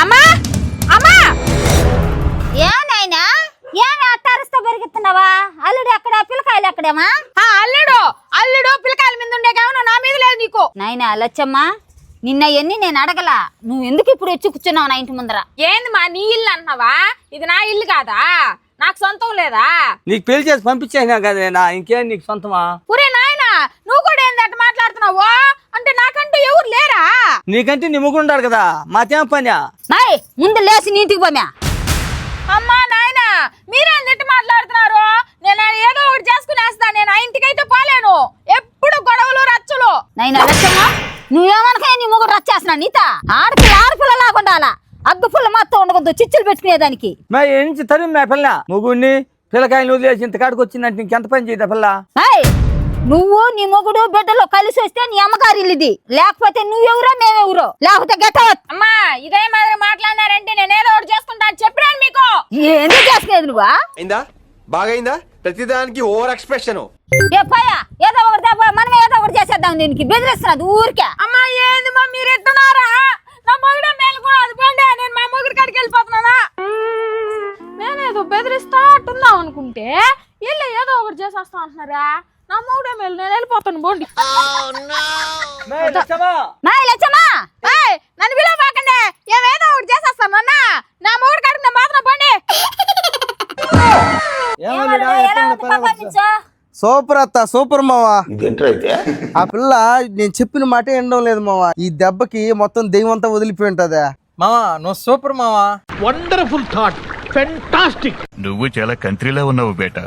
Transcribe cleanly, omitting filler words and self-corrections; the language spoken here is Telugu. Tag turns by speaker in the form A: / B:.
A: అమ్మా అమ్మా
B: ఏనాయనా ఏమి అట్టారుస్తా పెరుగుతున్నావా? అల్లుడు ఎక్కడ, పిల్లకాయలు ఎక్కడేమా?
A: అల్లుడు అల్లుడు పిల్లకాయల మీద ఉండేకేమో నా మీద లేదు నీకు.
B: నాయనా లచ్చమ్మ, నిన్న ఎన్ని నేను అడగలా, నువ్వు ఎందుకు ఇప్పుడు వచ్చి కూర్చున్నావు నా ఇంటి ముందర?
A: ఏంది మా నీ ఇల్లు అంటున్నావా? ఇది నా ఇల్లు కాదా? నాకు సొంతం లేదా?
C: నీకు పెళ్లి చేసి పంపించేసినా కదేనా, ఇంకేం నీకు సొంతమా?
A: ఒరే నాయనా, నువ్వు కూడా ఏంది అట్ట మాట్లాడుతున్నావు? అంటే నాకంటూ ఎవరు లేరా?
C: నీకంటే నీ ముగ్గురు ఉంటాడు కదా, మాకేం పని?
B: నాయ్ ముందు లేచి నీ ఇంటికి పోమ్యా.
A: అమ్మా నాయనా, మీరేం తిట్టి మాట్లాడుతున్నారు? నేను ఏదో ఒకటి చేసుకునేస్తా. నేను ఆ ఇంటికైతే పోలేను. ఎప్పుడు గొడవలు రచ్చులు.
B: నాయనా లచ్చమ్మ, నువ్వేమనక నీ ముగ్గురు రచ్చేస్తున్నా నీత. ఆడపిల్ల లాగుండాలా, అగ్గు పుల్ల మొత్తం ఉండకూడదు, చిచ్చులు పెట్టుకునేదానికి.
C: మా ఎంచి తరి మా పిల్ల ముగ్గురిని పిల్లకాయలు వదిలేసి ఇంత కాడికి వచ్చిందంటే ఇంకెంత పని చేయదా పిల్ల?
B: నువ్వు నీ మొగుడు బిడ్డలో కలిసి వస్తే నీ అమ్మగారి ఇల్లుది, లేకపోతే నువ్వెవరో మేమెవరో, లేకపోతే గెట్టవత్.
A: అమ్మా ఇదే మాదిరి మాట్లాడినారంటే నేను ఏదో ఒకటి చేసుకుంటాను. చెప్పాను మీకు.
B: ఎందుకు చేసుకునేది నువ్వా?
D: అయిందా? బాగైందా? ప్రతిదానికి ఓవర్ ఎక్స్ప్రెషన్.
B: ఏదో ఒకటి మనమే ఏదో ఒకటి చేసేద్దాం. దీనికి బెదిరిస్తున్నది ఊరికే.
A: అమ్మా ఏంది మా మీరు ఎట్టున్నారా? నా మొగుడే మేలు కూడా అది పండి. నేను మా మొగుడి కాడికి వెళ్ళిపోతున్నానా? నేనేదో బెదిరిస్తా అంటున్నావు అనుకుంటే ఇల్లు ఏదో ఒకటి చేసేస్తా అంటున్నారా? నా మొగుడే మేలు, నేను వెళ్ళిపోతాను బోండి. నన్ను పిలవకండి, ఏదో ఒకటి చేసేస్తాను అన్న. నా మొగుడి కాడికి నేను మాత్రం పండి.
E: సూపర్ అత్త, సూపర్ మావా. ఆ పిల్ల నేను చెప్పిన మాట వినడం లేదు మావా. ఈ దెబ్బకి మొత్తం దెయ్యం అంతా వదిలిపోయి ఉంటదా.
F: మావా నువ్వు సూపర్ మావా.
G: Wonderful thought, fantastic.
H: నువ్వు చాలా కంట్రీలో ఉన్నావు బేటా.